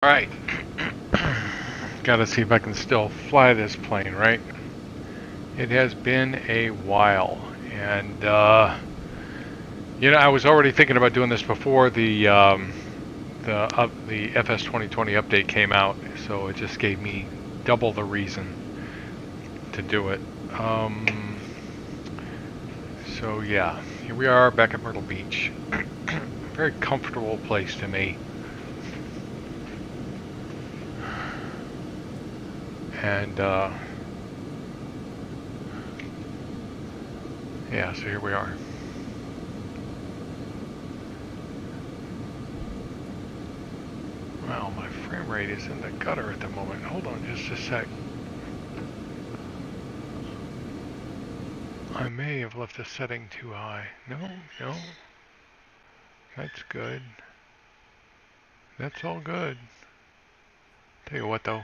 Alright. Gotta see if I can still fly this plane, right? It has been a while, and I was already thinking about doing this before the FS 2020 update came out, so it just gave me double the reason to do it. So yeah, here we are back at Myrtle Beach. Very comfortable place to me. And yeah, so here we are. Wow, my frame rate is in the gutter at the moment. Hold on just a sec. I may have left the setting too high. No. That's good. That's all good. Tell you what though.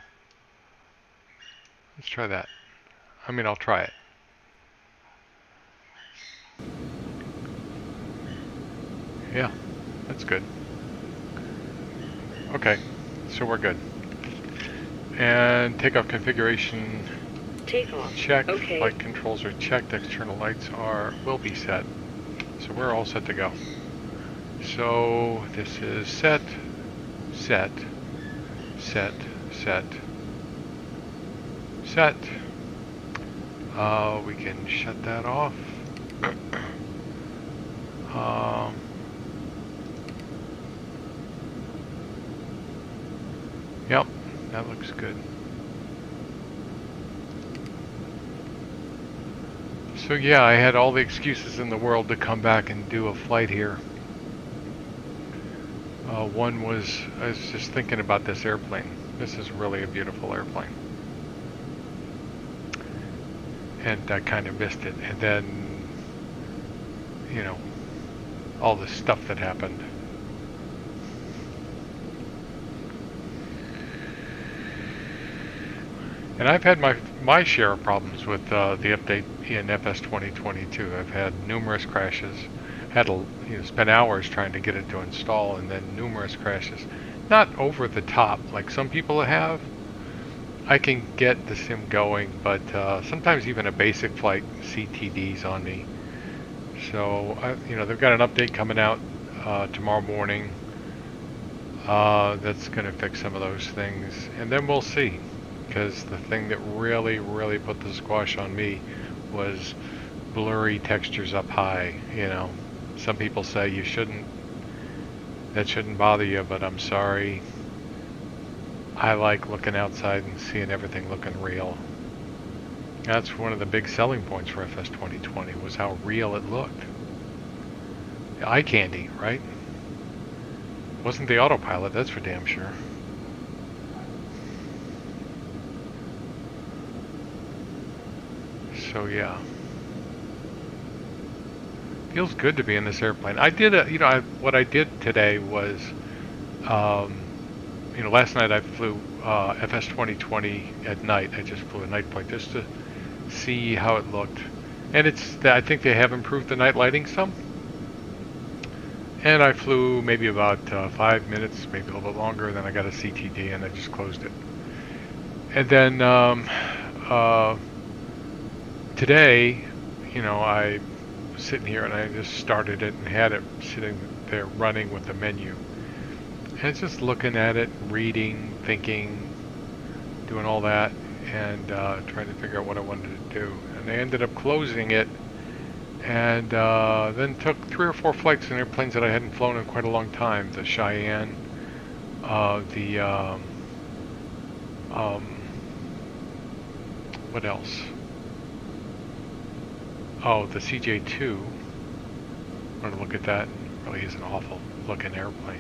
Let's try that. I mean, I'll try it. Yeah, that's good. Okay, so we're good. And takeoff configuration checked. Okay. Flight controls are checked. External lights will be set. So we're all set to go. So this is set. We can shut that off. Yep, that looks good. So yeah, I had all the excuses in the world to come back and do a flight here. One was, I was just thinking about this airplane. This is really a beautiful airplane. And I kind of missed it. And then, all the stuff that happened. And I've had my share of problems with the update in FS 2022. I've had numerous crashes. Had to spend hours trying to get it to install, and then numerous crashes. Not over the top like some people have. I can get the sim going, but sometimes even a basic flight CTDs on me. So they've got an update coming out tomorrow morning that's going to fix some of those things, and then we'll see. Because the thing that really put the squash on me was blurry textures up high. Some people say that shouldn't bother you, but I'm sorry. I like looking outside and seeing everything looking real. That's one of the big selling points for FS 2020 was how real it looked. Eye candy, right? Wasn't the autopilot, that's for damn sure. So yeah, feels good to be in this airplane. I did what I did today was, last night I flew FS 2020 at night. I just flew a night flight just to see how it looked, and I think they have improved the night lighting some. And I flew maybe about 5 minutes, maybe a little bit longer. Then I got a CTD and I just closed it. And then today, I was sitting here and I just started it and had it sitting there running with the menu. And it's just looking at it, reading, thinking, doing all that, and trying to figure out what I wanted to do. And I ended up closing it, and then took 3 or 4 flights in airplanes that I hadn't flown in quite a long time. The Cheyenne, what else? Oh, the CJ2. I'm going to look at that. Really is an awful looking airplane.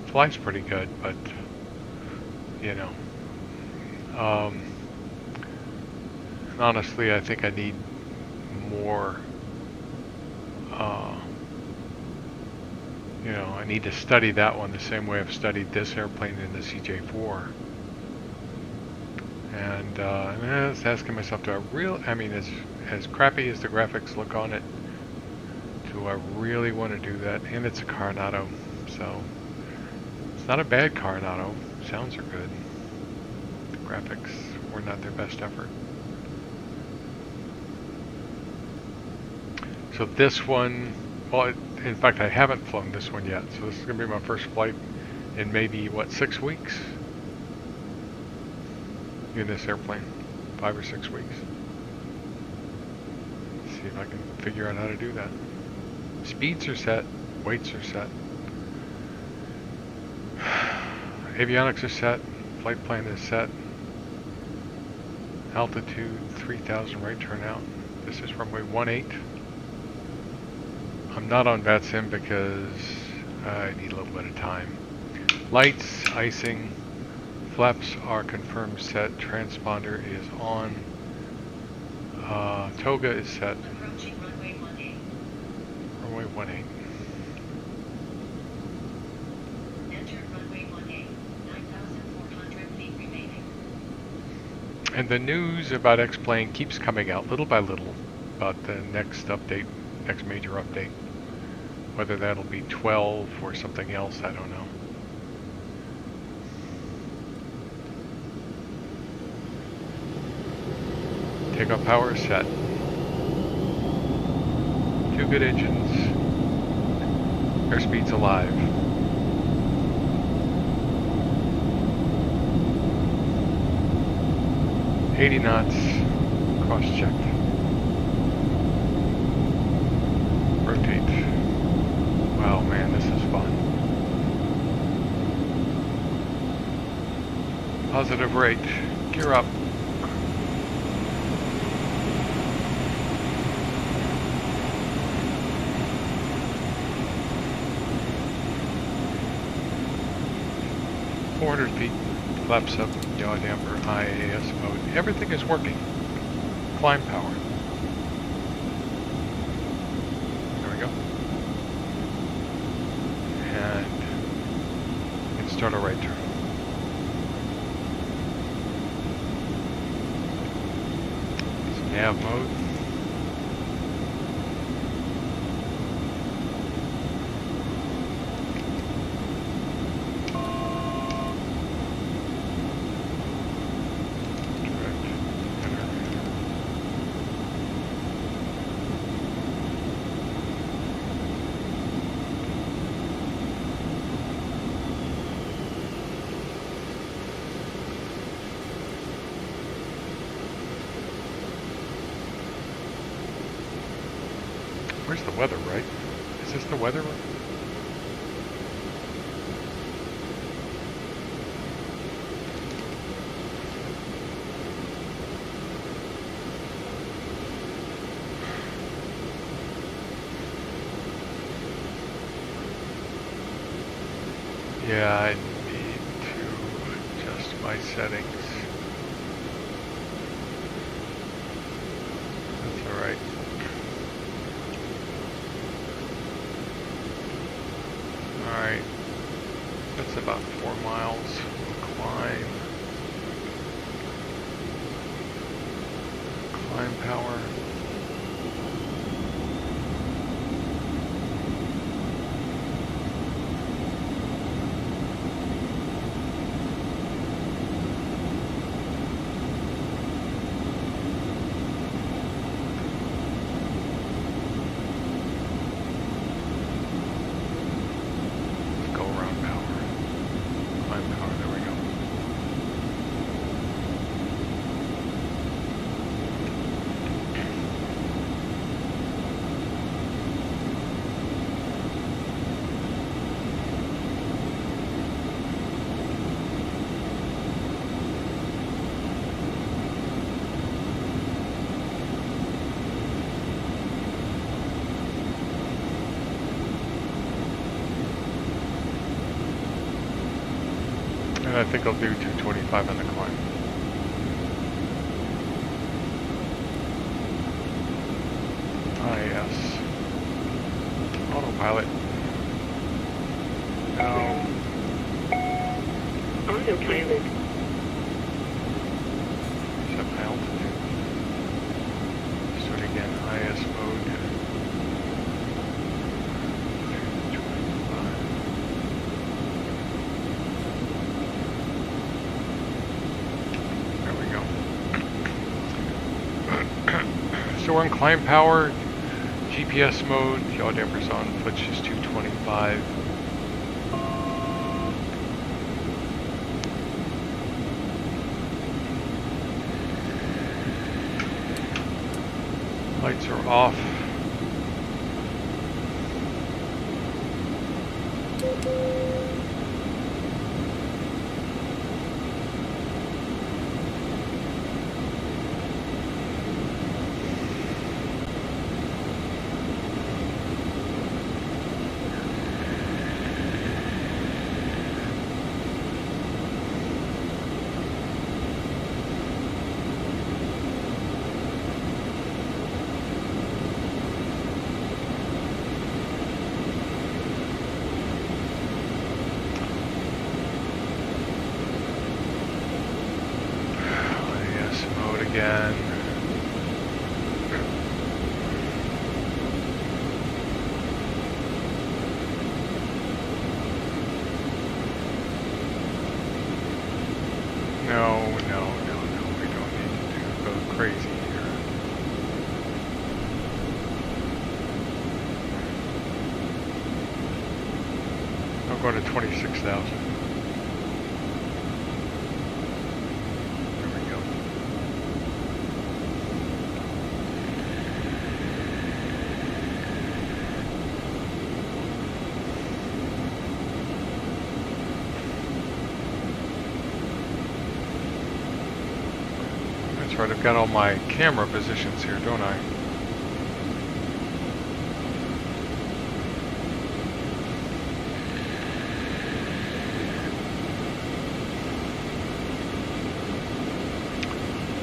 Flies pretty good, but honestly, I think I need more. I need to study that one the same way I've studied this airplane in the CJ4. And I was asking myself, as crappy as the graphics look on it, do I really want to do that? And it's a Coronado, so It's not a bad car in auto. Sounds are good. The graphics were not their best effort. So this one, well, in fact, I haven't flown this one yet. So this is going to be my first flight in maybe, what, 6 weeks? In this airplane. 5 or 6 weeks. See if I can figure out how to do that. Speeds are set. Weights are set. Avionics are set. Flight plan is set. Altitude 3,000 right turnout. This is runway 18. I'm not on VATSIM because I need a little bit of time. Lights, icing, flaps are confirmed set. Transponder is on. Toga is set. Approaching runway 18. Runway 18. Enter runway 18. 9,400 feet remaining. And the news about X-Plane keeps coming out little by little about the next update, next major update. Whether that'll be 12 or something else, I don't know. Takeoff power is set. 2 good engines. Airspeed's alive. $80 knots. Cross-checked. Rotate. Wow, man, this is fun. Positive rate. Gear up. Feet, flaps up, yaw damper, IAS mode. Everything is working. Climb power. There we go. And start a right turn. It's nav mode. Where's the weather, right? Is this the weather? Yeah, I need to adjust my settings. That's alright. Alright, that's about 4 miles. Climb. Climb power. I think I'll do 225 on the climb. Yes. Autopilot. Autopilot. Set my altitude. Start again, IS mode. 225. So we're in climb power, GPS mode, yaw dampers on, flitch is 225. Lights are off. Again. No, we don't need to go crazy here. I'll go to 26,000. Right, I've got all my camera positions here, don't I?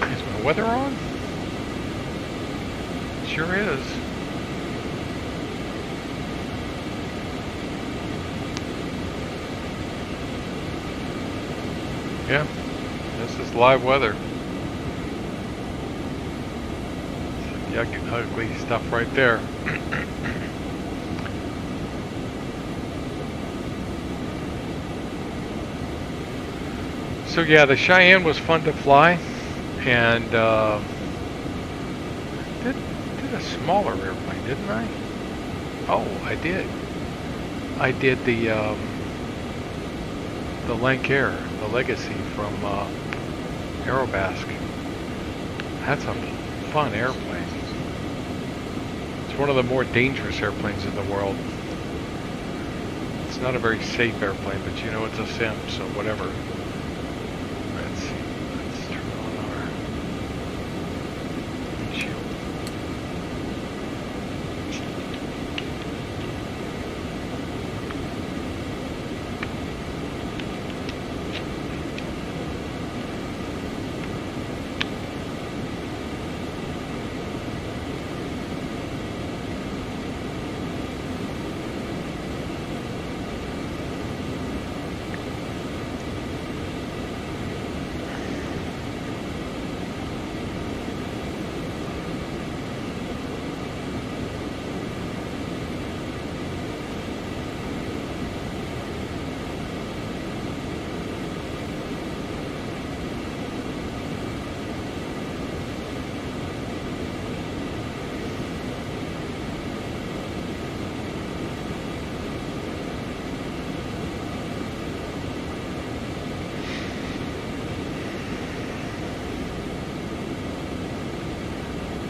Is my weather on? It sure is. Yeah, this is live weather. Ugly stuff right there. So yeah, the Cheyenne was fun to fly, and did a smaller airplane, didn't I? Oh, I did. I did the Lancair, the Legacy from Aerobasque. That's a fun airplane. It's one of the more dangerous airplanes in the world. It's not a very safe airplane, but you know it's a sim, so whatever. Let's see. Let's turn on our windshield.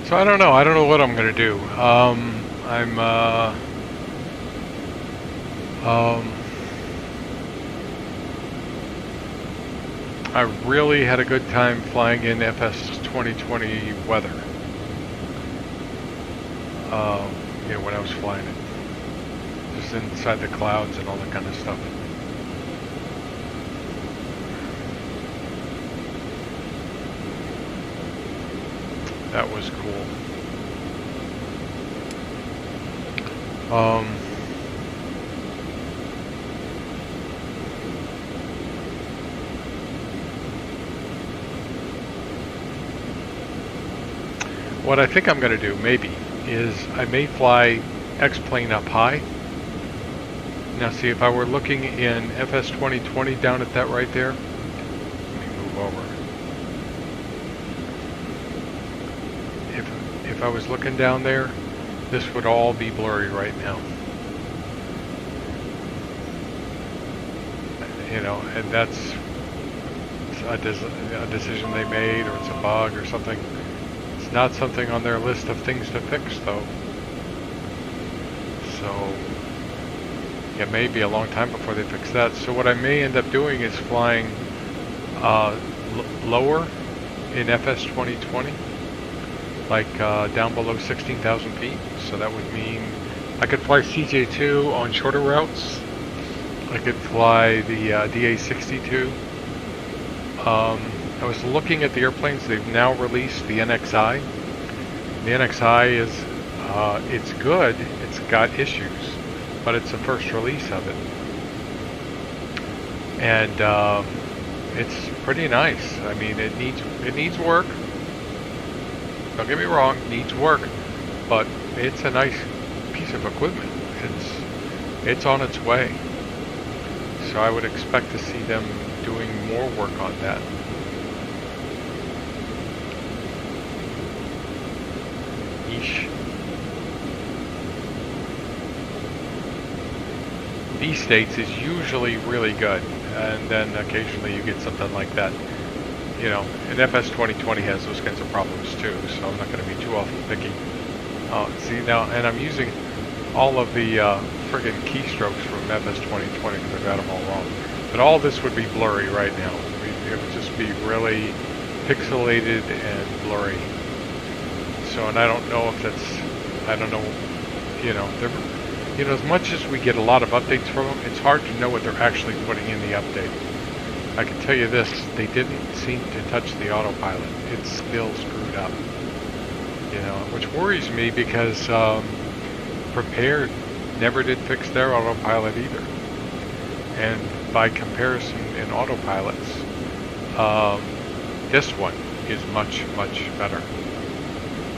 So I don't know. I don't know what I'm gonna do. I really had a good time flying in FS 2020 weather. You know, when I was flying it, just inside the clouds and all that kind of stuff. That was cool. What I think I'm going to do, maybe, is I may fly X-plane up high. Now see, if I were looking in FS 2020 down at that right there, let me move over. If I was looking down there, this would all be blurry right now. You know, and that's a decision they made, or it's a bug or something. It's not something on their list of things to fix, though. So it may be a long time before they fix that. So what I may end up doing is flying lower in FS 2020, like down below 16,000 feet. So that would mean I could fly CJ2 on shorter routes. I could fly the DA62. I was looking at the airplanes. They've now released the NXI. The NXI is, it's good. It's got issues, but it's the first release of it. And it's pretty nice. I mean, it needs work. Don't get me wrong, it needs work, but it's a nice piece of equipment. It's on its way. So I would expect to see them doing more work on that. Yeesh. These states is usually really good, and then occasionally you get something like that. You know, and FS 2020 has those kinds of problems too, so I'm not going to be too awful picky. See now, and I'm using all of the friggin' keystrokes from FS 2020 because I got them all wrong. But all this would be blurry right now. It would just be really pixelated and blurry. So, and I don't know if that's, I don't know, you know, as much as we get a lot of updates from them, it's hard to know what they're actually putting in the update. I can tell you this, they didn't seem to touch the autopilot. It's still screwed up. You know, which worries me because Prepared never did fix their autopilot either. And by comparison in autopilots, this one is much, much better.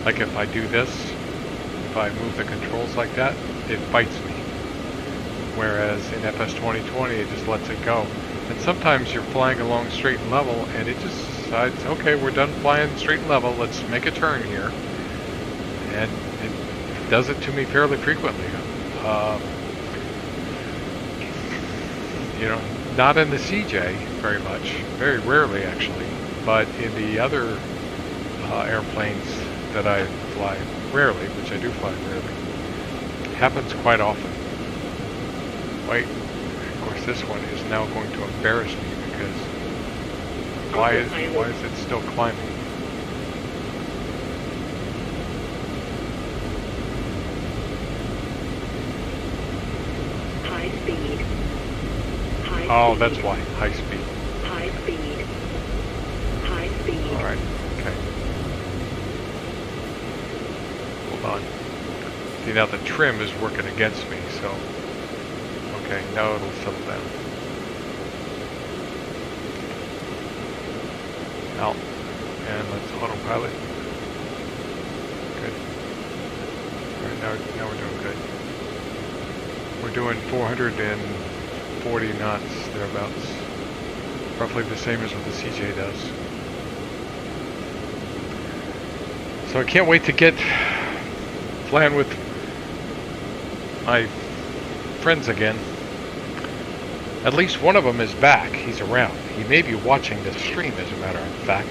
Like if I do this, if I move the controls like that, it bites me. Whereas in FS 2020, it just lets it go. And sometimes you're flying along straight and level, and it just decides, okay, we're done flying straight and level, let's make a turn here. And it does it to me fairly frequently. You know, not in the CJ very much, very rarely actually, but in the other airplanes that I fly rarely, which I do fly rarely, it happens quite often. Wait, of course this one is now going to embarrass me because why is it still climbing? High speed. Oh, that's why. High speed. High speed. High speed. All right. Okay. Hold on. See, now the trim is working against me, so... Okay, now it'll settle down. Out. And let's autopilot. Good. All right, now we're doing good. We're doing 440 knots, thereabouts. Roughly the same as what the CJ does. So I can't wait to get flying with my friends again. At least one of them is back. He's around. He may be watching this stream, as a matter of fact.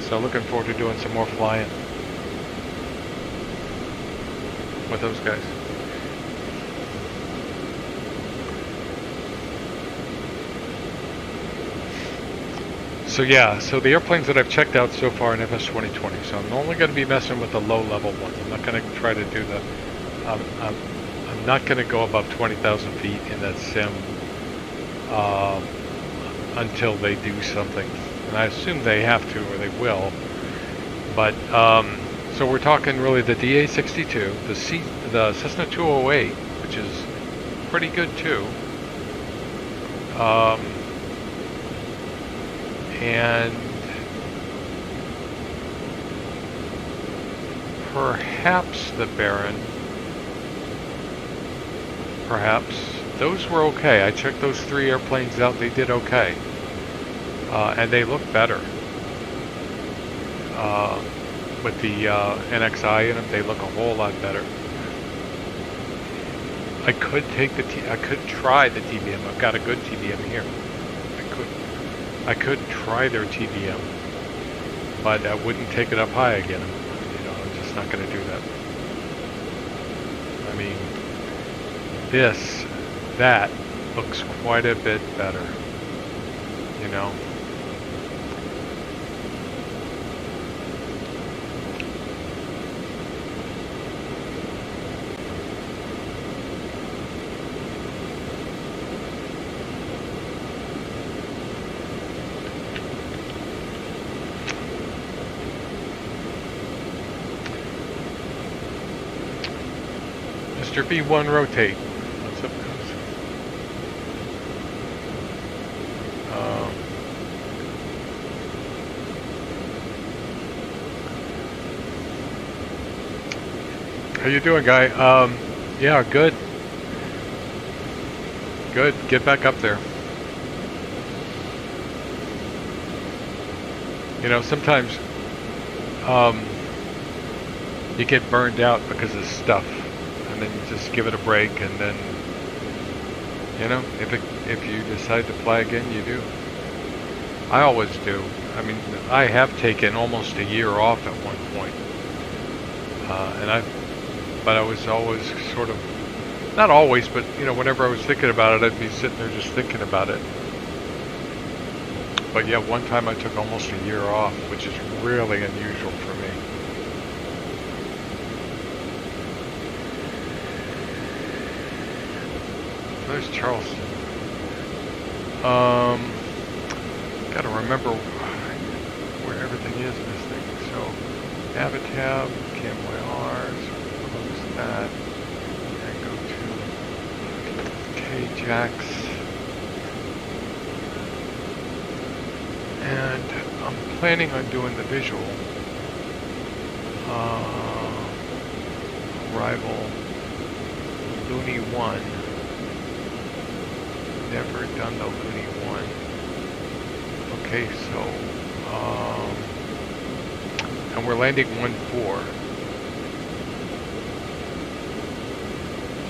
So looking forward to doing some more flying with those guys. So yeah, so the airplanes that I've checked out so far in FS 2020, so I'm only going to be messing with the low-level ones. I'm not going to try to do the, I'm not going to go above 20,000 feet in that sim until they do something. And I assume they have to, or they will. But, so we're talking really the DA62, the Cessna 208, which is pretty good too. And perhaps the Baron, perhaps, those were okay. I checked those 3 airplanes out. They did okay. And they look better. With the NXI in them, they look a whole lot better. I could try the TBM. I've got a good TBM here. I could try their TBM, but I wouldn't take it up high again. You know, I'm just not going to do that. I mean, that looks quite a bit better. You know. Mr. B1 rotate. What's up, guys? How you doing, guy? Yeah, good. Good. Get back up there. You know, sometimes you get burned out because of stuff. And then you just give it a break, and then, you know, if you decide to fly again, you do. I always do. I mean, I have taken almost a year off at one point, but I was always sort of, not always, but you know, whenever I was thinking about it, I'd be sitting there just thinking about it. But yeah, one time I took almost a year off, which is really unusual for me. There's Charleston. Gotta remember where everything is in this thing. So, Avatab, KMYR, so close that. And go to KJAX. And I'm planning on doing the visual. Arrival, Looney 1. Never done the Looney 1. Okay, so and we're landing 1-4.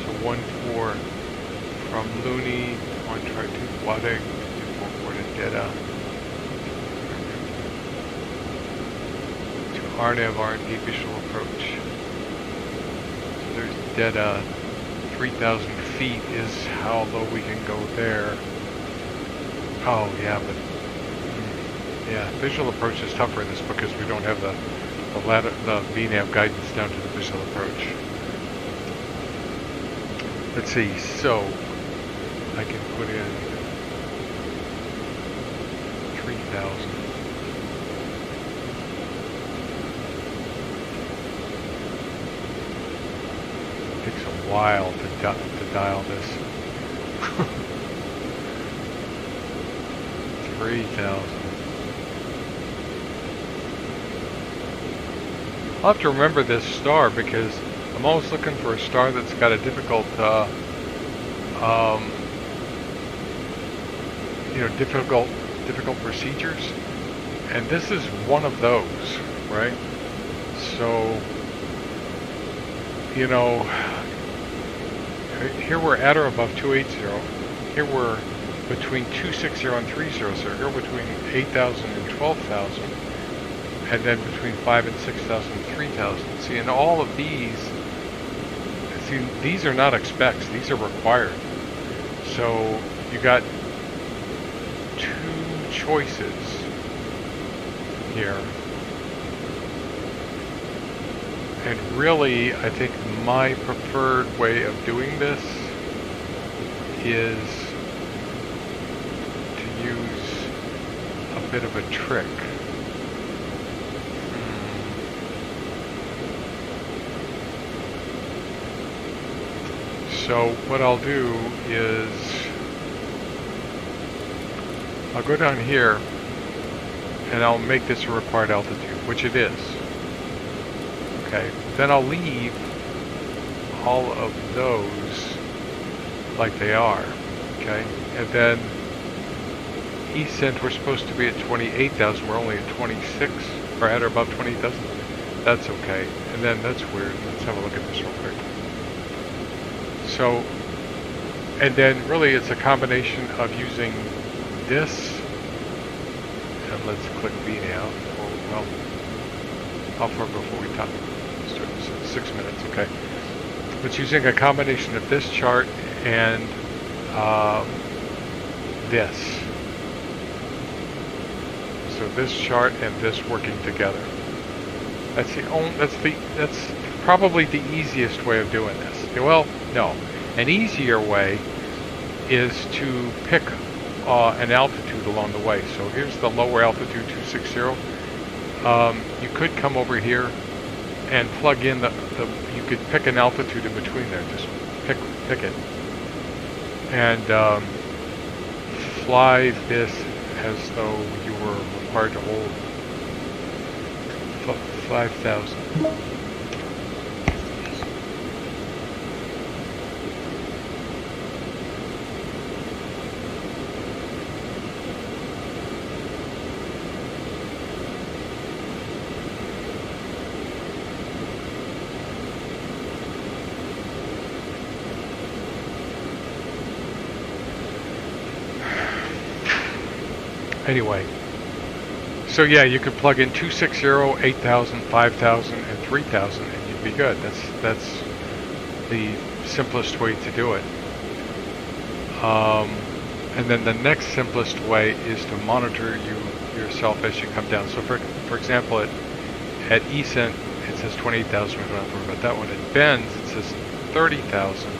So 1-4 from Looney, 1-2 Wadig, 244 to Deta, to RNAV R&D visual approach. So there's Deta. 3,000 feet is how low we can go there. Oh yeah, but yeah, visual approach is tougher in this because we don't have the VNAV guidance down to the visual approach. Let's see. So I can put in 3,000. Takes a while to dial this. 3,000. I'll have to remember this star because I'm always looking for a star that's got a difficult, you know, difficult procedures, and this is one of those, right? So, you know, here we're at or above 280. Here we're between 260 and 300. Here we're between 8,000 and 12,000. And then between 5,000 and 6,000, 3,000. See, and all of these, see, these are not expects. These are required. So you got 2 choices here. And really, I think my preferred way of doing this is to use a bit of a trick. So what I'll do is I'll go down here and I'll make this a required altitude, which it is. Okay, then I'll leave all of those like they are. Okay, and then ESENT, we're supposed to be at 28,000. We're only at 26, or at or above 20,000. That's okay. And then that's weird. Let's have a look at this real quick. So, and then really it's a combination of using this, and let's click B now. Or, well, how far before we top? Start this at 6 minutes, okay. It's using a combination of this chart and this. So this chart and this working together. That's probably the easiest way of doing this. Well, no. An easier way is to pick an altitude along the way. So here's the lower altitude 260. You could come over here and plug in you could pick an altitude in between there. Just pick it. And fly this as though you were required to hold 5,000. Anyway, so yeah, you could plug in 260, 8,000, 5,000, and 3,000, and you'd be good. That's the simplest way to do it. And then the next simplest way is to monitor yourself as you come down. So for example, at ESENT, it says 28,000. We don't have to worry about that one. At Benz, it says 30,000,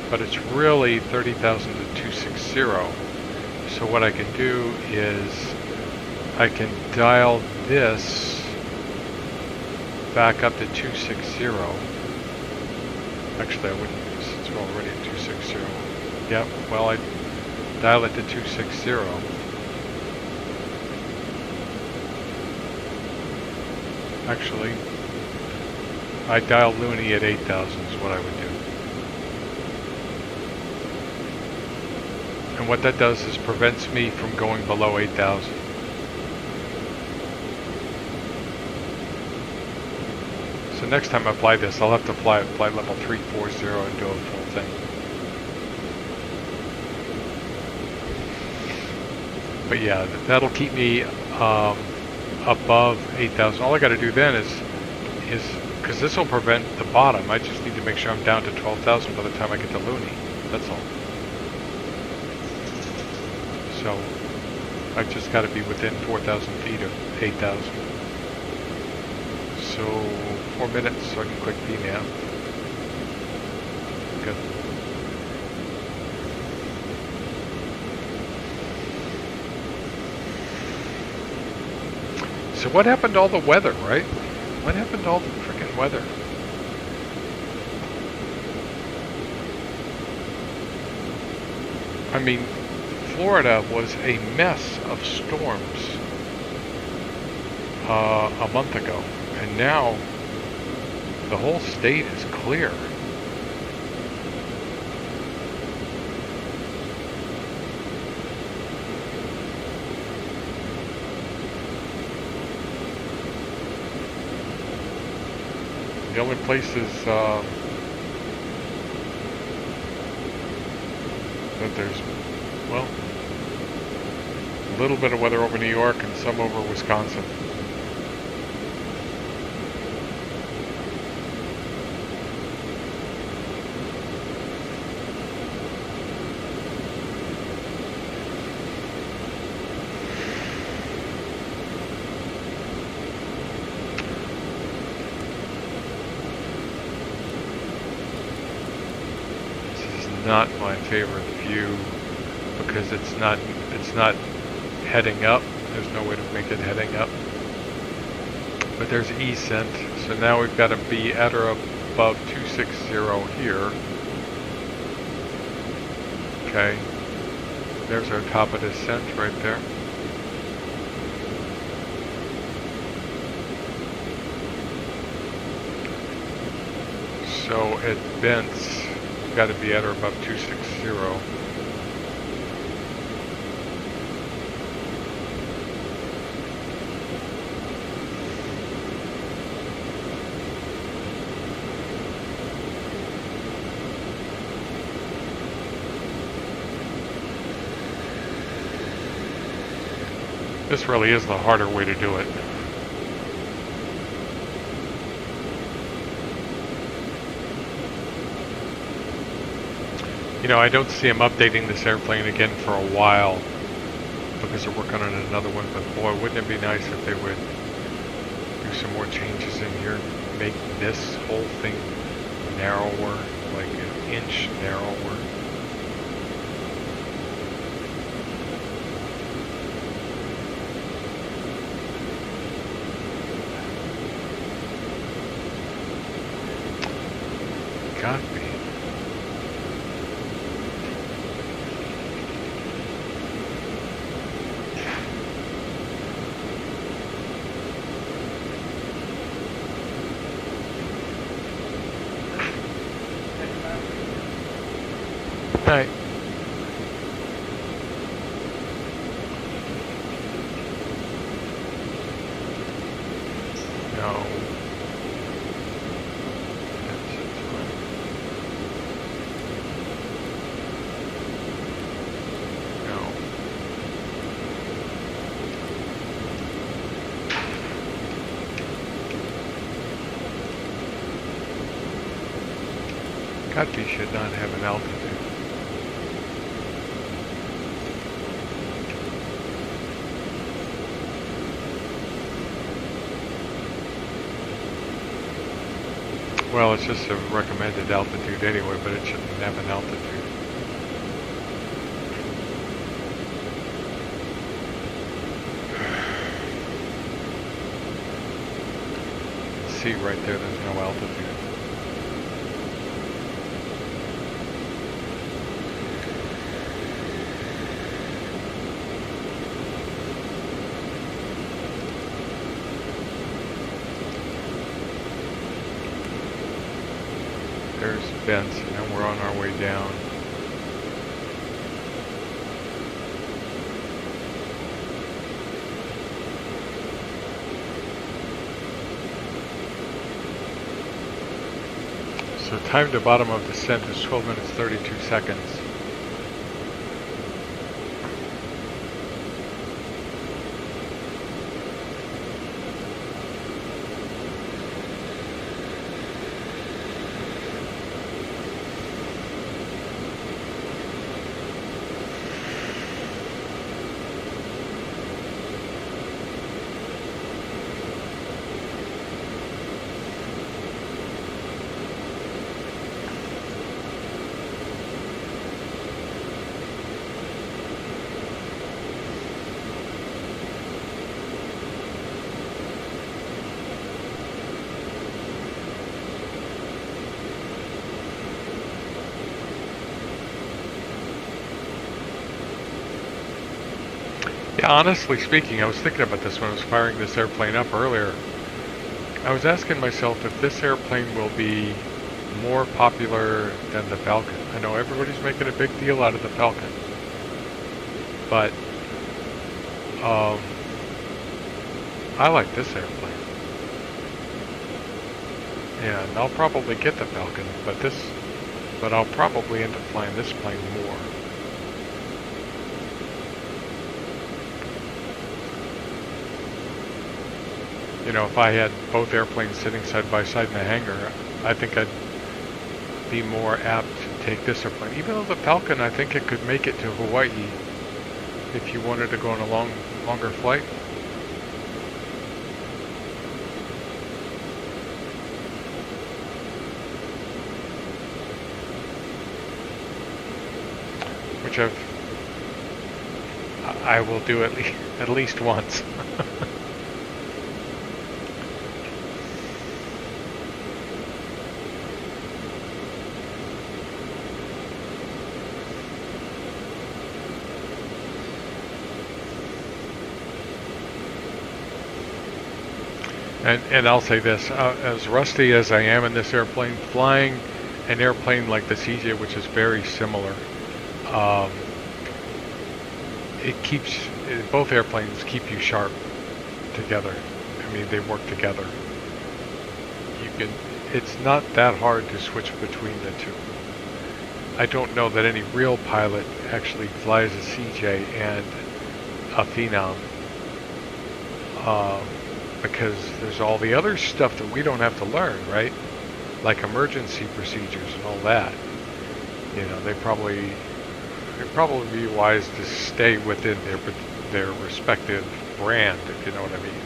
but it's really 30,000 to 260. So what I can do is I can dial this back up to 260. Actually, I wouldn't use it. It's already at 260. Yep, well, I dial it to 260. Actually, I dial Looney at 8,000 is what I would do. And what that does is prevents me from going below 8,000. So next time I apply this, I'll have to apply level 340 and do a full thing. But yeah, that'll keep me above 8,000. All I got to do then is because this will prevent the bottom. I just need to make sure I'm down to 12,000 by the time I get to Looney. That's all. So I've just got to be within 4,000 feet of 8,000. So 4 minutes, so I can click B now. Good. So what happened to all the weather, right? What happened to all the frickin' weather? I mean, Florida was a mess of storms a month ago, and now the whole state is clear. The only places that there's, well, a little bit of weather over New York and some over Wisconsin. Not my favorite view because it's not heading up. There's no way to make it heading up. But there's ESENT, so now we've got to be at or above 260 here. Okay, there's our top of descent right there. So at Bent's, got to be at or above 260. This really is the harder way to do it. You know, I don't see them updating this airplane again for a while because they're working on another one, but boy, wouldn't it be nice if they would do some more changes in here, make this whole thing narrower, like an inch narrower. Can't be. Night. No. That's fine. No. Cutby should not have an altitude. Well, it's just a recommended altitude anyway, but it shouldn't have an altitude. See right there, there's no altitude. There's Benson, and we're on our way down. So time to bottom of descent is 12 minutes 32 seconds. Yeah, honestly speaking, I was thinking about this when I was firing this airplane up earlier. I was asking myself if this airplane will be more popular than the Falcon. I know everybody's making a big deal out of the Falcon, but I like this airplane. And I'll probably get the Falcon, but I'll probably end up flying this plane more. You know, if I had both airplanes sitting side by side in the hangar, I think I'd be more apt to take this airplane. Even though the Falcon, I think it could make it to Hawaii if you wanted to go on a longer flight. Which I will do at least once. And I'll say this, as rusty as I am in this airplane, flying an airplane like the CJ, which is very similar, um, it keeps, both airplanes keep you sharp together. I mean, they work together. You can, it's not that hard to switch between the two. I don't know that any real pilot actually flies a CJ and a Phenom, because there's all the other stuff that we don't have to learn, right? Like emergency procedures and all that. You know, it'd probably be wise to stay within their respective brand, if you know what I mean.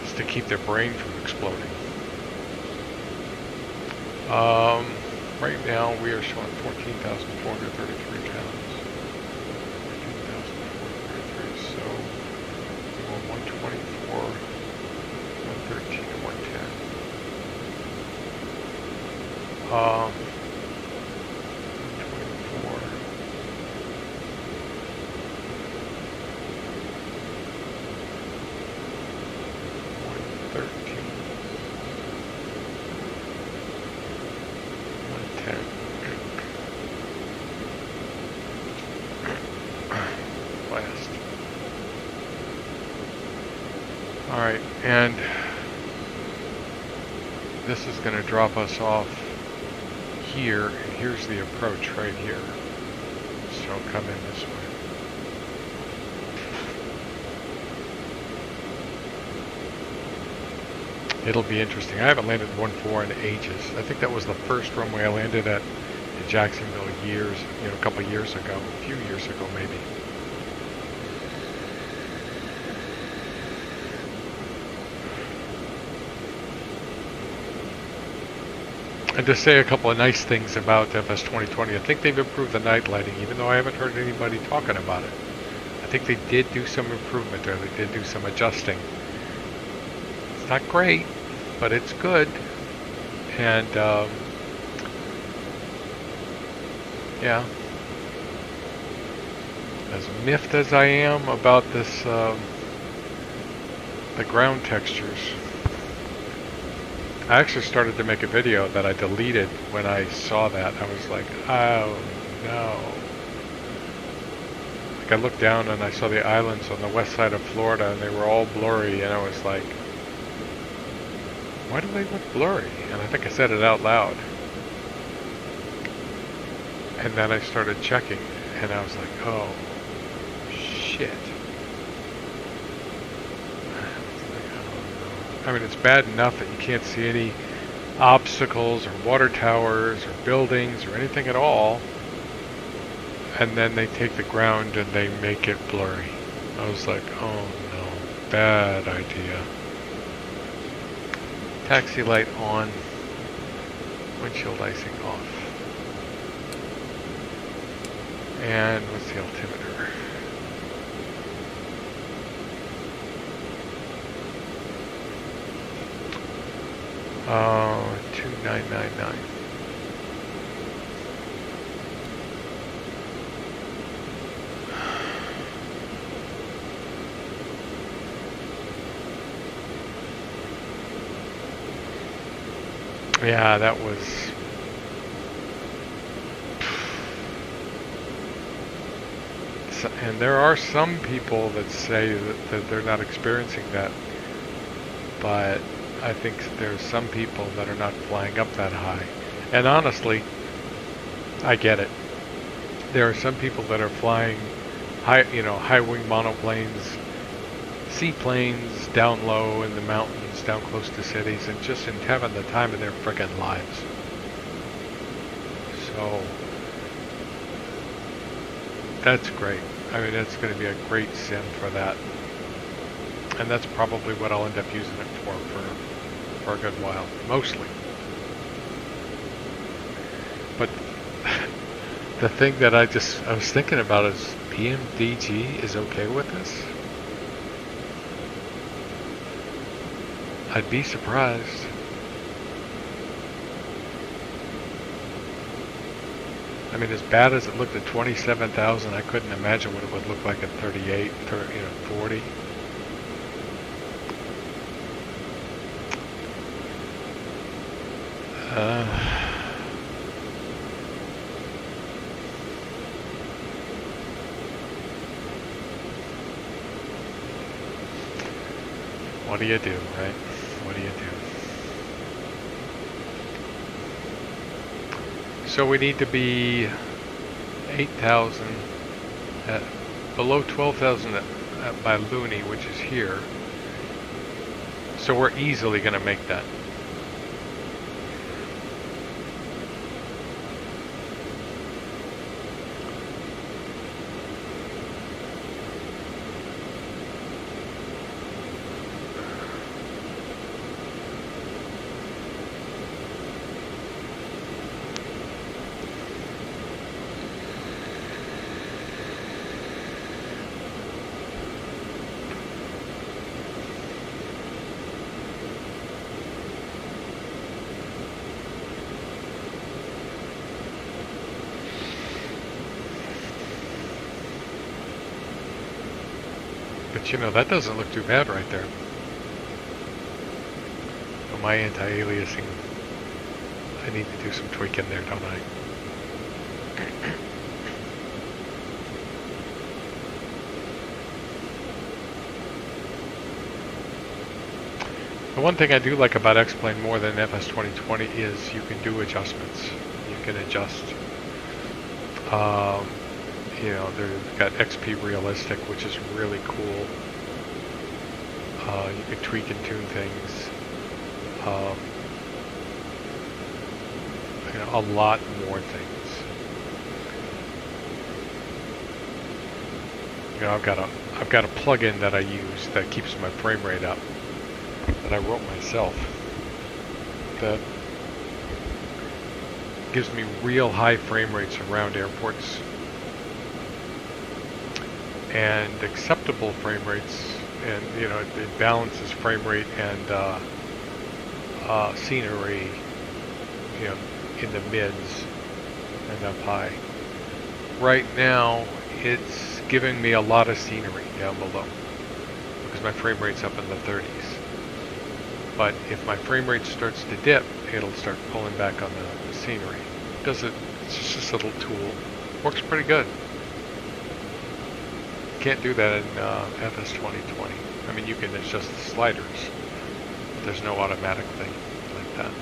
Just to keep their brain from exploding. Right now we are showing 14,433 pounds. 14,433, so we're 124, 113, and 110. 124. 113. 110. Last. Alright, and this is going to drop us off here, and here's the approach right here. So come in this way. It'll be interesting. I haven't landed 1-4 in ages. I think that was the first runway I landed at in Jacksonville years, a couple years ago, a few years ago maybe. And to say a couple of nice things about FS 2020, I think they've improved the night lighting, even though I haven't heard anybody talking about it. I think they did do some improvement there. They did do some adjusting. It's not great, but it's good. And, yeah. As miffed as I am about this, the ground textures, I actually started to make a video that I deleted when I saw that. I was like, oh no. Like I looked down and I saw the islands on the west side of Florida and they were all blurry, and I was like, why do they look blurry? And I think I said it out loud. And then I started checking and I was like, oh shit. I mean, it's bad enough that you can't see any obstacles or water towers or buildings or anything at all. And then they take the ground and they make it blurry. I was like, oh no, bad idea. Taxi light on, windshield icing off. And what's the altimeter? 2999. Yeah, that was... And there are some people that say that they're not experiencing that, but I think there's some people that are not flying up that high. And honestly, I get it. There are some people that are flying high wing monoplanes, seaplanes down low in the mountains, down close to cities, and just having the time of their frickin' lives. So that's great. I mean, it's going to be a great sim for that. And that's probably what I'll end up using it for a good while, mostly. But the thing that I was thinking about is PMDG is okay with this? I'd be surprised. I mean, as bad as it looked at 27,000, I couldn't imagine what it would look like at 38, 40. what do you do, right? What do you do? So we need to be 8,000, below 12,000 by Looney, which is here. So we're easily going to make that. But you know, that doesn't look too bad right there. But my anti-aliasing, I need to do some tweaking there, don't I? The one thing I do like about X-Plane more than FS 2020 is you can do adjustments. You can adjust. You know, they've got XP Realistic, which is really cool. You can tweak and tune things. You know, a lot more things. You know, I've got a plugin that I use that keeps my frame rate up, that I wrote myself, that gives me real high frame rates around airports and acceptable frame rates, and you know, it balances frame rate and scenery, you know, in the mids and up high. Right now it's giving me a lot of scenery down below because my frame rate's up in the 30s. But if my frame rate starts to dip, it'll start pulling back on the scenery. It's just a little tool. Works pretty good. Can't do that in FS 2020. I mean, you can adjust the sliders, but there's no automatic thing like that.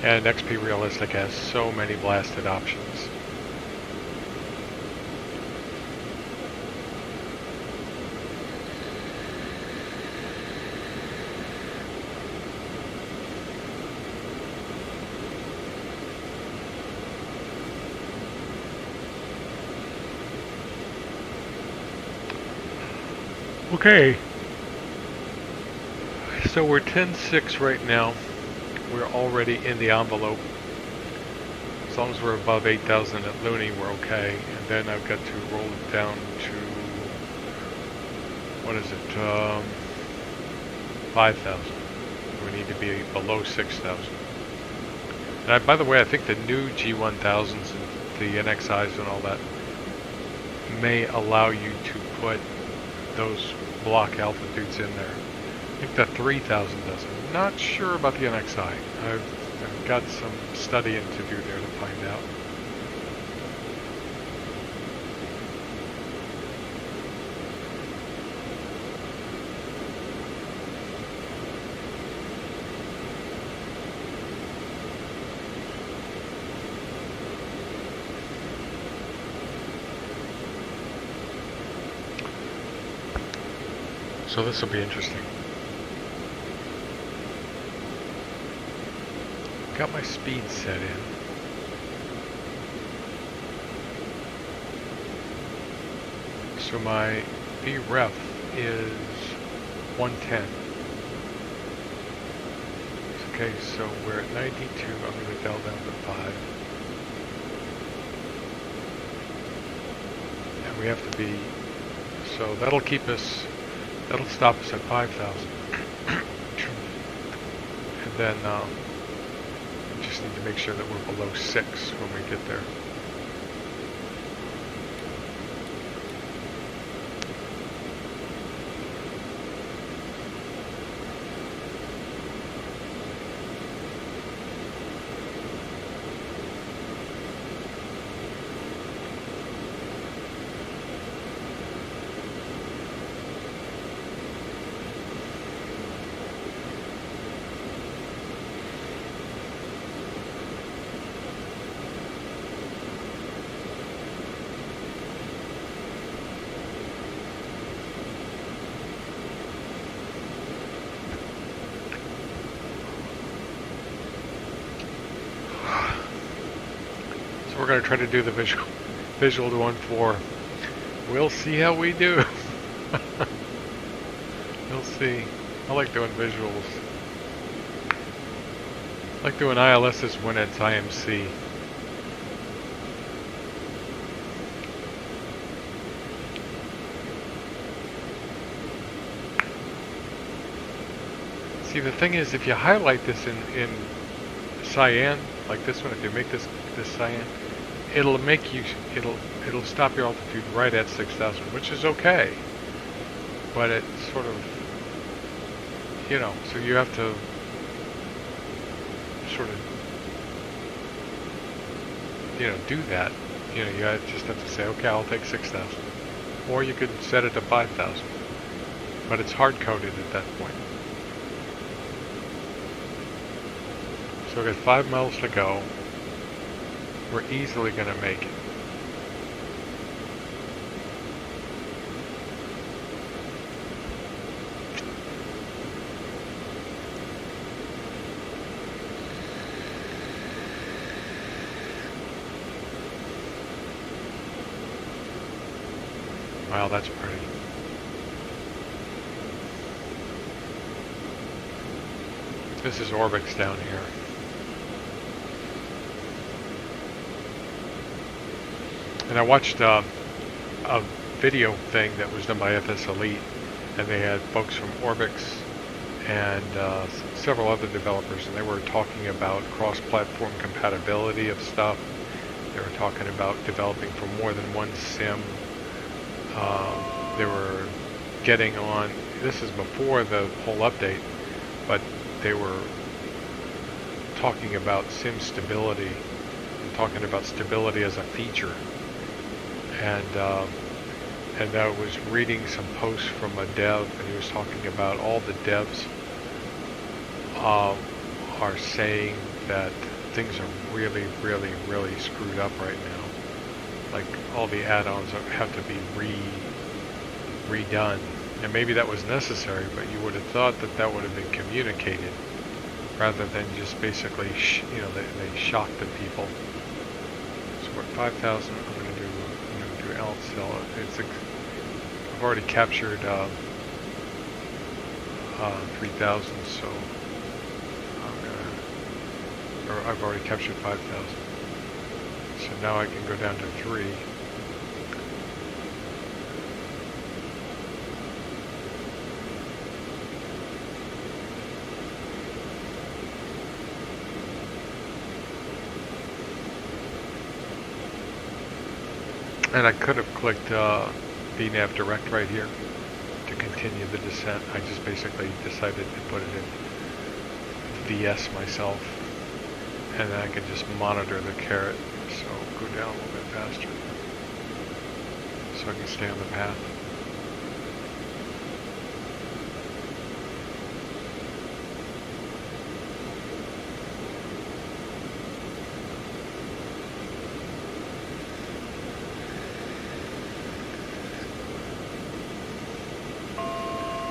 And XP Realistic has so many blasted options. Okay, so we're 10.6 right now. We're already in the envelope. As long as we're above 8,000 at Looney, we're okay. And then I've got to roll it down to, what is it, 5,000. We need to be below 6,000. And by the way, I think the new G1000s and the NXIs and all that may allow you to put those block altitudes in there. I think the 3000 does. I'm not sure about the NXI. I've got some studying to do there to find out. So this will be interesting. Got my speed set in. So my VREF is 110. Okay, so we're at 92. I'm going to dial down to 5. And we have to be, so that'll keep us, that'll stop us at 5,000. And then just need to make sure that we're below 6 when we get there. So we're going to try to do the visual to 1-4. We'll see how we do. We'll see. I like doing visuals. I like doing ILSs when it's IMC. See, the thing is, if you highlight this in cyan, like this one, if you make this cyan, it'll stop your altitude right at 6,000, which is okay. But it's sort of, you know, so you have to sort of, you know, do that. You know, you just have to say, okay, I'll take 6,000. Or you could set it to 5,000. But it's hard-coded at that point. So we've got 5 miles to go. We're easily going to make it. Wow, that's pretty. This is Orbix down here. And I watched a video thing that was done by FS Elite, and they had folks from Orbix and several other developers, and they were talking about cross-platform compatibility of stuff. They were talking about developing for more than one sim. They were getting on, this is before the whole update, but they were talking about sim stability, and talking about stability as a feature. And I was reading some posts from a dev, and he was talking about all the devs are saying that things are really, really, really screwed up right now. Like all the add-ons have to be redone, and maybe that was necessary, but you would have thought that that would have been communicated rather than just basically, you know, they shocked the people. So we're at 5,000. I'm going to do LCL. I've already captured 3,000, so I've already captured 5,000. So now I can go down to 3. And I could have clicked VNav Direct right here to continue the descent. I just basically decided to put it in VS myself, and then I can just monitor the carrot. So go down a little bit faster so I can stay on the path.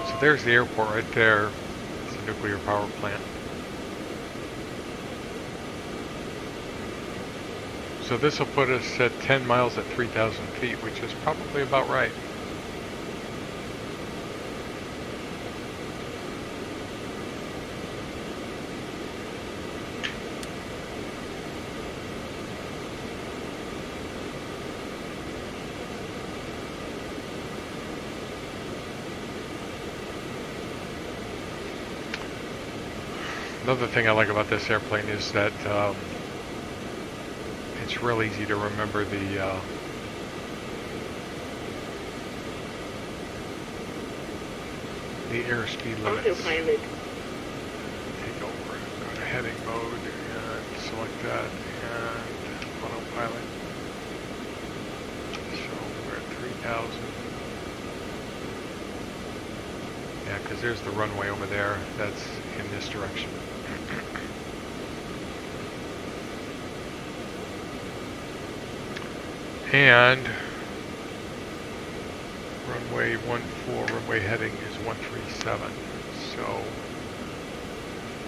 So there's the airport right there. It's a nuclear power plant. So this will put us at 10 miles at 3,000 feet, which is probably about right. Another thing I like about this airplane is that it's real easy to remember the airspeed limits. Autopilot. Take over. Go to heading mode and select that, and autopilot. So we're at 3,000. Yeah, because there's the runway over there. That's in this direction. And runway 14, runway heading is 137. So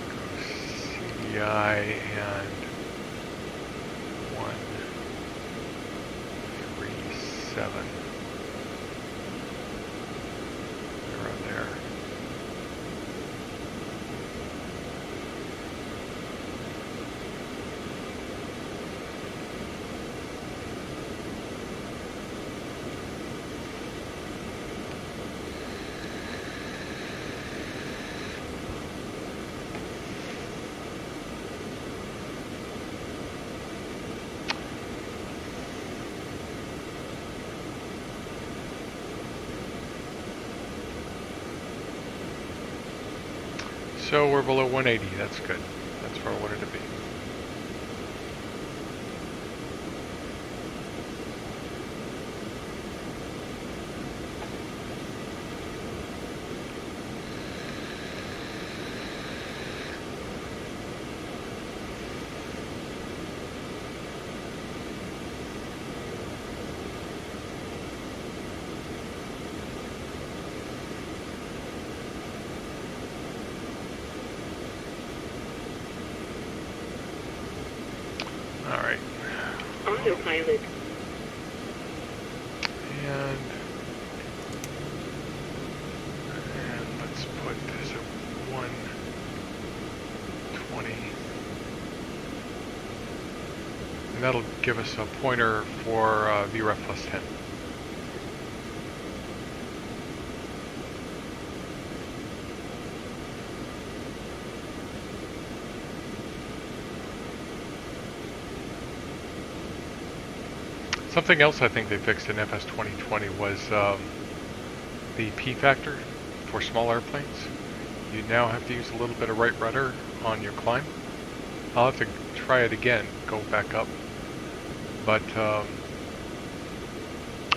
go CDI and 1. Around there. So we're below 180, that's good. That's where I wanted to be. Alright. Autopilot. And let's put this at 120. And that'll give us a pointer for VREF plus 10. Something else I think they fixed in FS 2020 was the P factor for small airplanes. You now have to use a little bit of right rudder on your climb. I'll have to try it again, go back up. But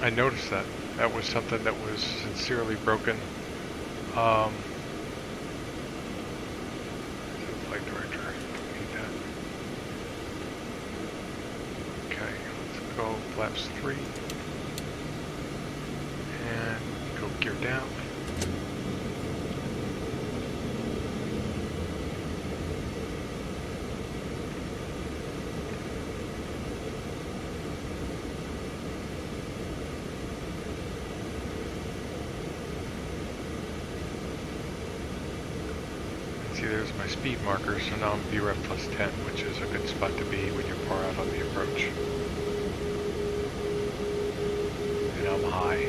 I noticed that. That was something that was sincerely broken. Flight director, need that. Okay, let's go flaps 3. And go gear down. See, there's my speed marker, so now I'm VREF plus 10, which is a good spot to be when you're far out on the approach. And I'm high.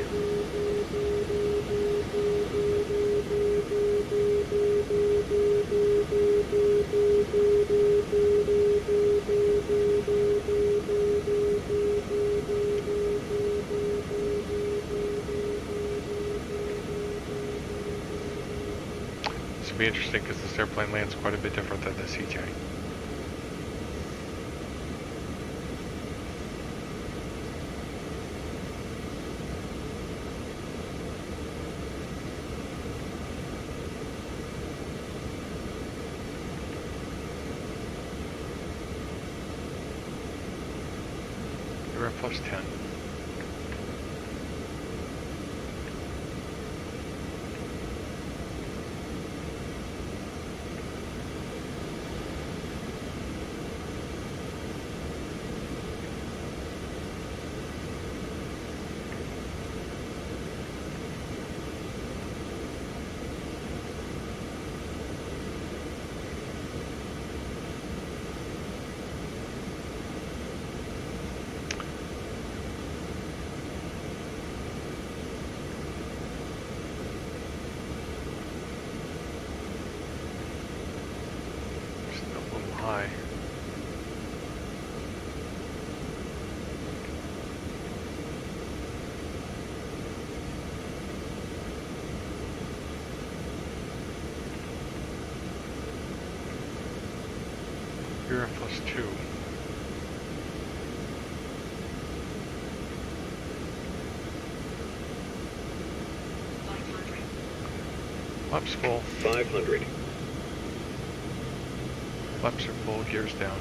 This will be interesting because this airplane lands quite a bit different than the CJ. You're at plus 10. High. You're at plus 2. Flaps full. 500. Flaps are full, gears down.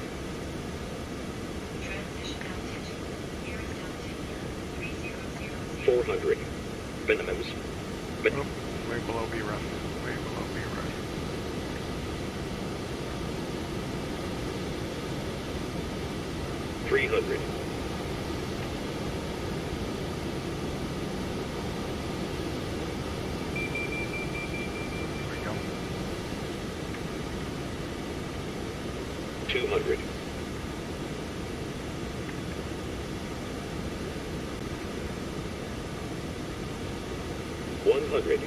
Transition altitude. Nearest altitude. 3000. 400. Minimums. Oh, way below VREF. Way below VREF. 200. 100.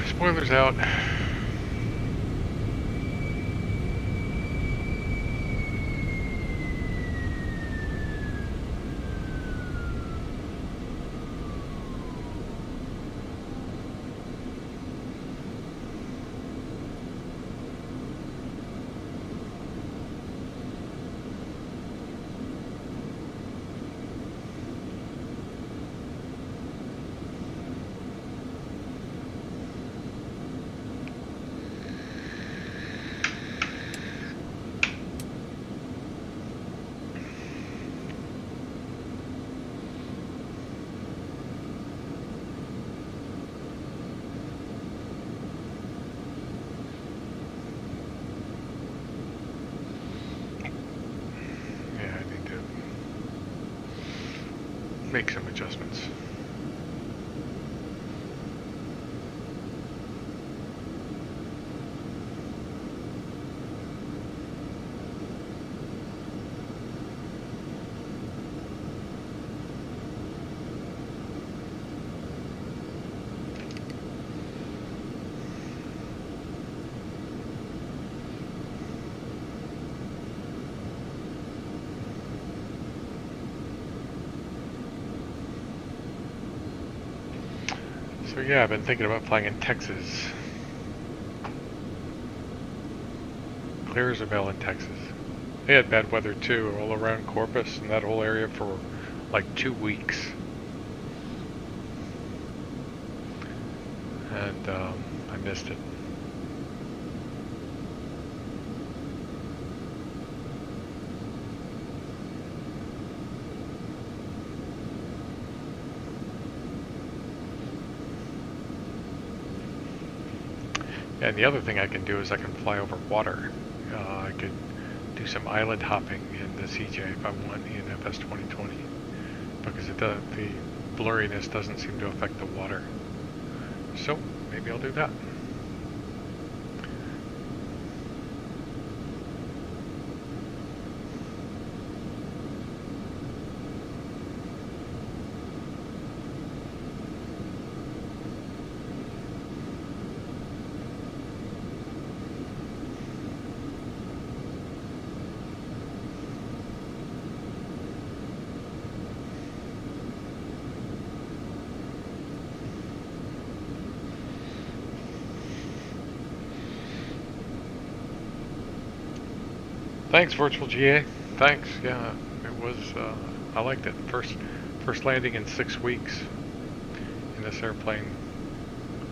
'Spoilers out. Yeah, I need to make some adjustments. So yeah, I've been thinking about flying in Texas. Clear as a bell in Texas. They had bad weather too, all around Corpus and that whole area for like 2 weeks. And I missed it. And the other thing I can do is I can fly over water. I could do some island hopping in the CJ if I want in FS 2020, because the blurriness doesn't seem to affect the water. So maybe I'll do that. Thanks, Virtual GA. Thanks. Yeah, it was. I liked it. First landing in 6 weeks in this airplane,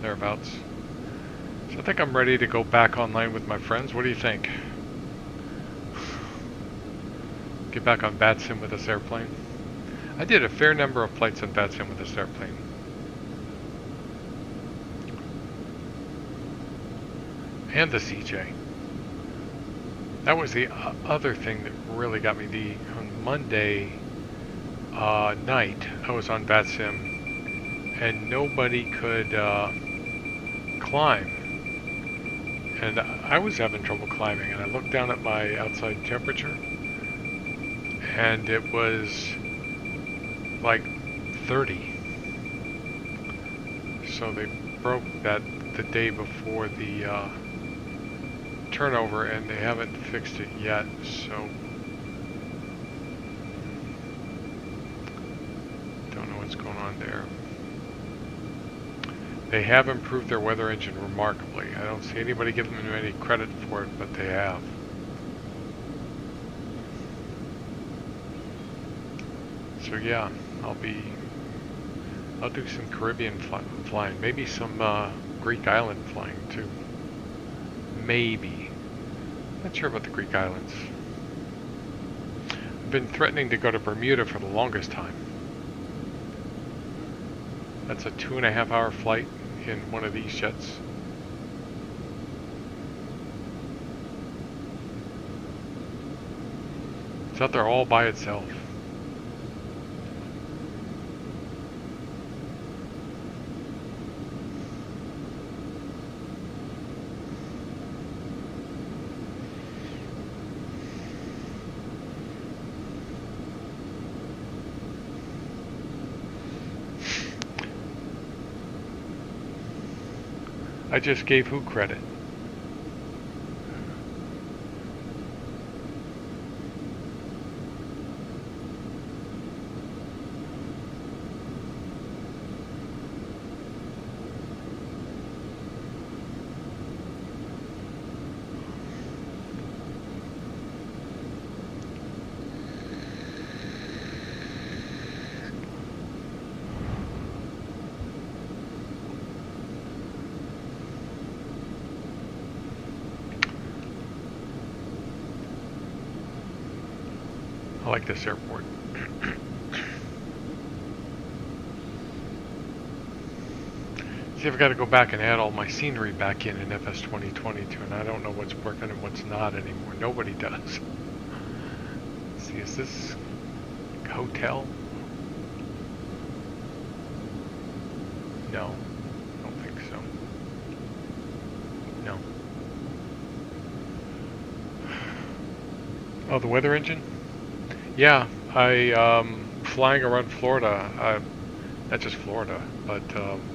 thereabouts. So I think I'm ready to go back online with my friends. What do you think? Get back on VATSIM with this airplane. I did a fair number of flights on VATSIM with this airplane. And the CJ. That was the other thing that really got me. On Monday night, I was on VATSIM, and nobody could climb. And I was having trouble climbing, and I looked down at my outside temperature, and it was like 30. So they broke that the day before the turnover, and they haven't fixed it yet, so don't know what's going on there. They have improved their weather engine remarkably. I don't see anybody giving them any credit for it, but they have. So yeah, I'll do some Caribbean flying, maybe some Greek island flying too. Maybe. Not sure about the Greek islands. I've been threatening to go to Bermuda for the longest time. That's a 2.5-hour flight in one of these jets. It's out there all by itself. I just gave who credit? I like this airport. See, I've got to go back and add all my scenery back in FS 2022, and I don't know what's working and what's not anymore. Nobody does. Let's see, is this a hotel? No, I don't think so. No. Oh, the weather engine? Yeah, flying around Florida, not just Florida, but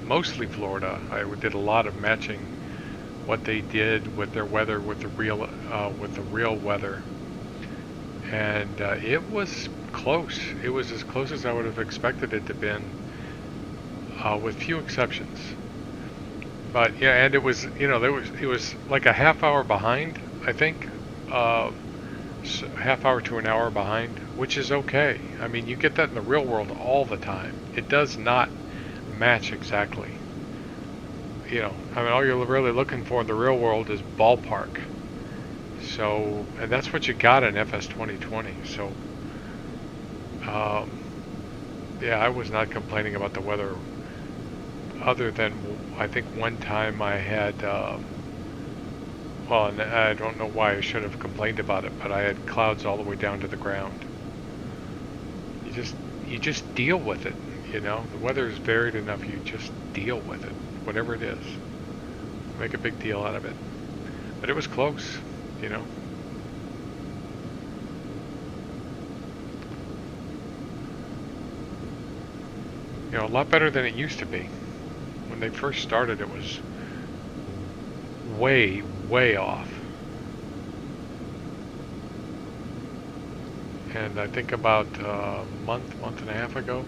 mostly Florida. I did a lot of matching what they did with their weather with the real weather, and it was close. It was as close as I would have expected it to be, with few exceptions. But yeah, and it was, you know, it was like a half hour behind, I think. Half hour to an hour behind, which is okay. I mean, you get that in the real world all the time. It does not match exactly. You know, I mean, all you're really looking for in the real world is ballpark. So, and that's what you got in FS 2020. So, yeah, I was not complaining about the weather, other than I think one time I had, well, and I don't know why I should have complained about it, but I had clouds all the way down to the ground. You just deal with it, you know. The weather is varied enough. You just deal with it, whatever it is. Make a big deal out of it. But it was close, you know. You know, a lot better than it used to be. When they first started, it was way, way off. And I think about a month and a half ago,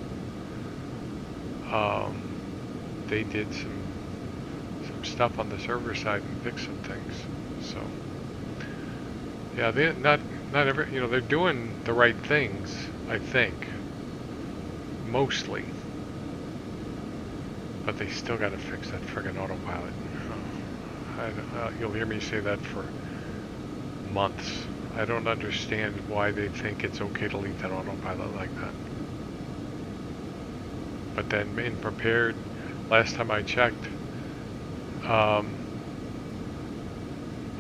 they did some stuff on the server side and fixed some things. So yeah, they not every, you know, they're doing the right things, I think, mostly, but they still got to fix that friggin' autopilot. You'll hear me say that for months. I don't understand why they think it's okay to leave that autopilot like that. But then in prepared, last time I checked,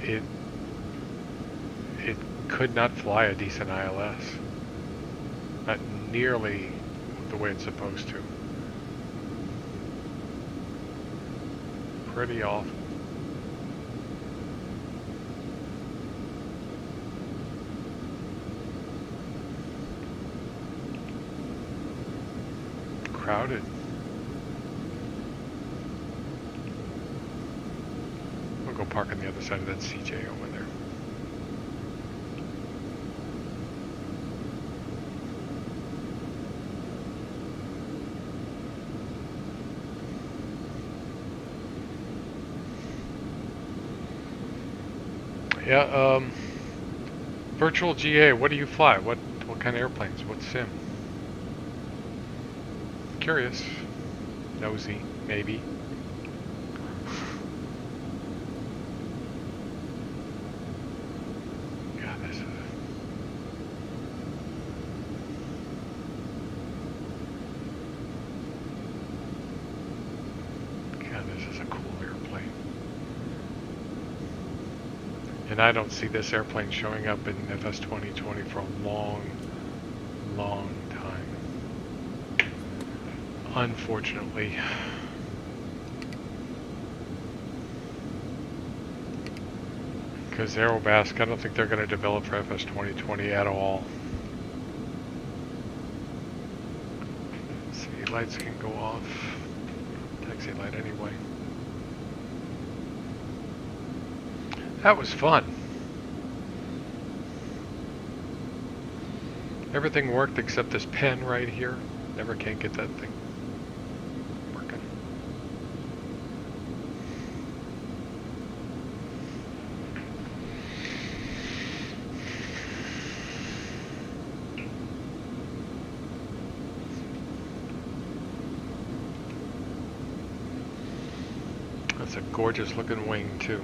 it could not fly a decent ILS. Not nearly the way it's supposed to. Pretty awful. Crowded. We'll go park on the other side of that CJ over there. Yeah, virtual GA, what do you fly? What kind of airplanes? What sim? Curious. Nosy, maybe. God, this is... God, this is a cool airplane. And I don't see this airplane showing up in FS 2020 for a long, long time. Unfortunately. Because Aerobask, I don't think they're going to develop for FS 2020 at all. Let's see, lights can go off. Taxi light anyway. That was fun. Everything worked except this pen right here. Never can get that thing working. That's a gorgeous looking wing too.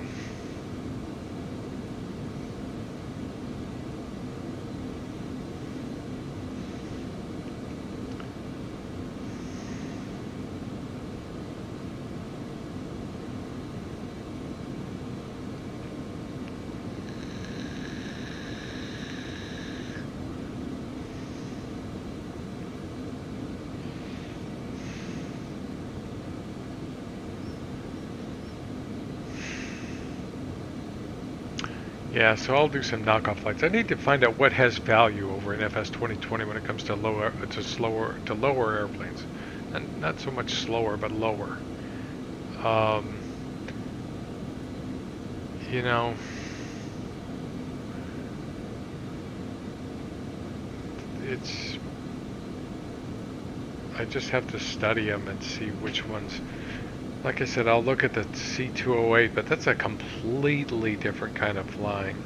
Yeah, so I'll do some knockoff flights. I need to find out what has value over in FS 2020 when it comes to lower airplanes, and not so much slower, but lower. You know, I just have to study them and see which ones. Like I said, I'll look at the C208, but that's a completely different kind of flying.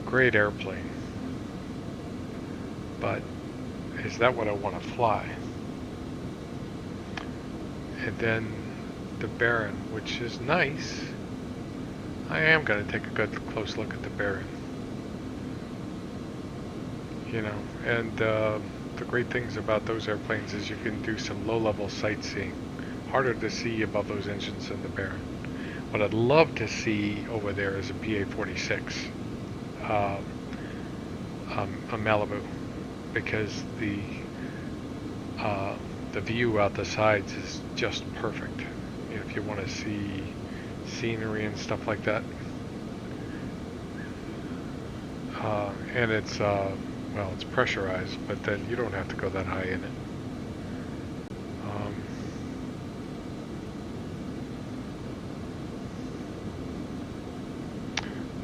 Great airplane, but is that what I want to fly? And then the Baron, which is nice. I am going to take a good close look at the Baron. You know, and the great things about those airplanes is you can do some low-level sightseeing. Harder to see above those engines than the Baron. What I'd love to see over there is a BA-46, a Malibu, because the view out the sides is just perfect. You know, if you want to see scenery and stuff like that. And it's well, it's pressurized, but then you don't have to go that high in it.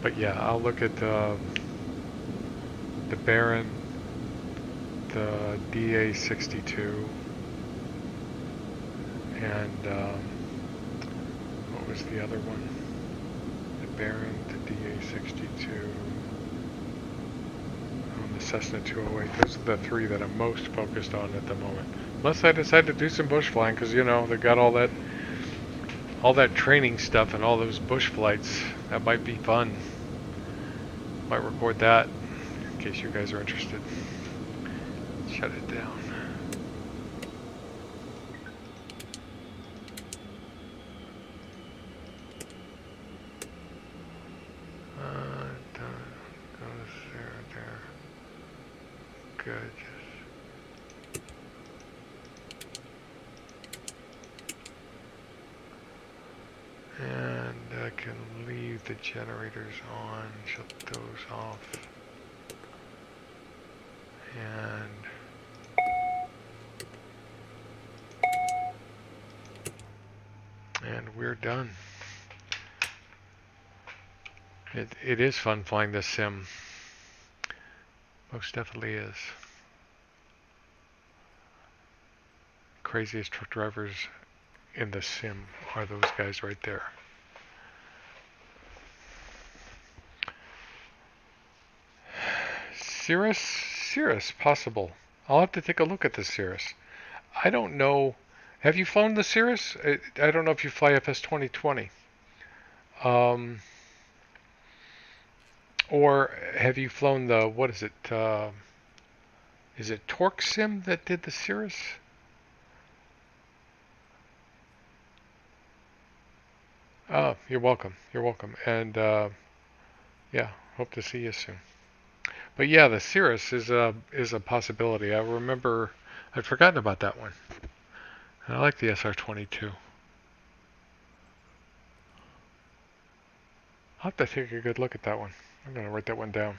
But yeah, I'll look at the Baron, the DA62, and what was the other one? The Baron, the DA62, the Cessna 208. Those are the three that I'm most focused on at the moment. Unless I decide to do some bush flying, because you know they got all that training stuff and all those bush flights. That might be fun. Might record that in case you guys are interested. Shut it down. Goes there. Good. And I can leave the generators on, shut those off. And we're done. It is fun flying this sim. Most definitely is. Craziest truck drivers in the sim are those guys right there. Cirrus, possible. I'll have to take a look at the Cirrus. I don't know. Have you flown the Cirrus? I don't know if you fly FS 2020. Or have you flown the, what is it? Is it Torque Sim that did the Cirrus? You're welcome. You're welcome. And yeah, hope to see you soon. But yeah, the Cirrus is a possibility. I remember I'd forgotten about that one. And I like the SR-22. I'll have to take a good look at that one. I'm gonna write that one down.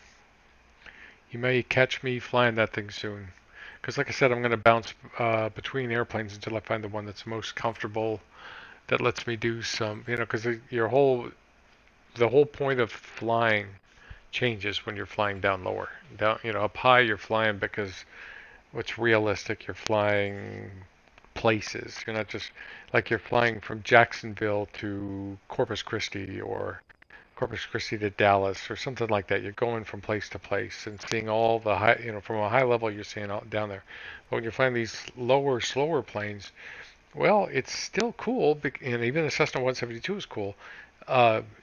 You may catch me flying that thing soon. Because like I said, I'm gonna bounce between airplanes until I find the one that's most comfortable, that lets me do some, because the whole point of flying changes when you're flying down lower. Down, up high you're flying because what's realistic, you're flying places. You're not just like you're flying from Jacksonville to Corpus Christi or Corpus Christi to Dallas or something like that. You're going from place to place and seeing all the high, from a high level you're seeing all down there. But when you're flying these lower, slower planes, well, it's still cool, and even the Cessna 172 is cool.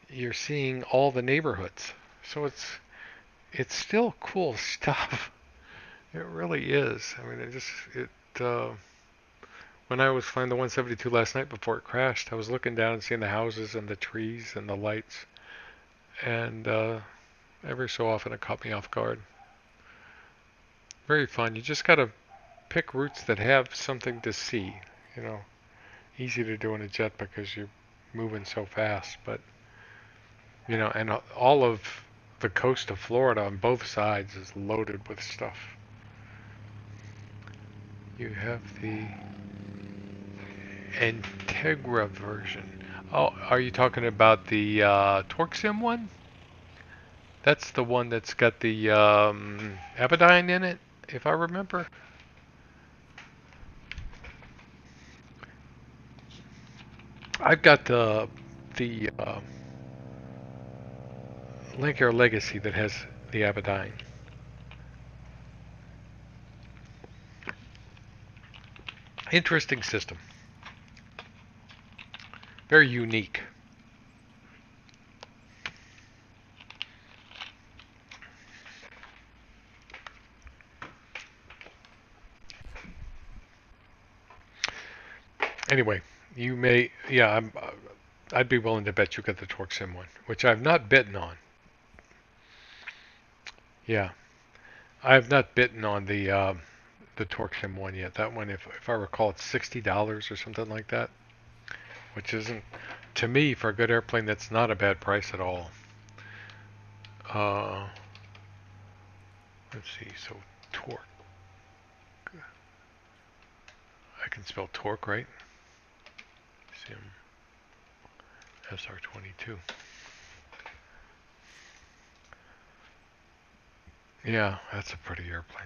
You're seeing all the neighborhoods, so it's still cool stuff. It really is. I mean, uh, when I was flying the 172 last night before it crashed, I was looking down and seeing the houses and the trees and the lights, and every so often it caught me off guard. Very fun. You just gotta pick routes that have something to see. You know, easy to do in a jet because you're moving so fast, but and all of the coast of Florida on both sides is loaded with stuff. You have the Integra version. Oh, are you talking about the Torque Sim one? That's the one that's got the Abadyne in it, if I remember. I've got the Lancair Legacy that has the Abadyne. Interesting system. Very unique. Anyway, you may, yeah, I'd be willing to bet you got the Torque Sim one, which I've not bitten on. Yeah, I have not bitten on the Torque Sim one yet. That one, if I recall, it's $60 or something like that, which isn't, to me, for a good airplane, that's not a bad price at all. Uh, let's see, so torque. I can spell torque, right? Sim SR-22. Yeah, that's a pretty airplane.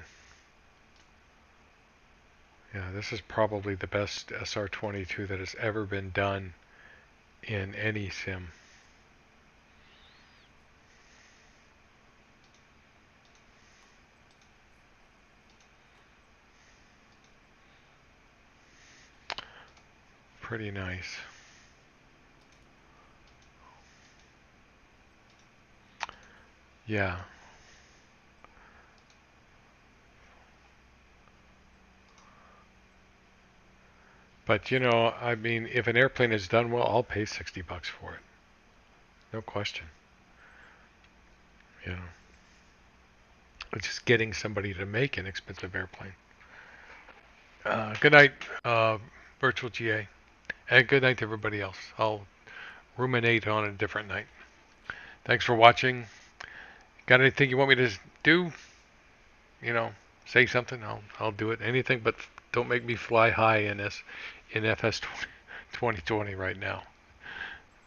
Yeah, this is probably the best SR-22 that has ever been done in any sim. Pretty nice. Yeah. But I mean, if an airplane is done well, I'll pay $60 for it. No question. You know, it's just getting somebody to make an expensive airplane. Good night, Virtual GA. And good night to everybody else. I'll ruminate on a different night. Thanks for watching. Got anything you want me to do? Say something. I'll do it. Anything, but don't make me fly high in FS 2020 right now.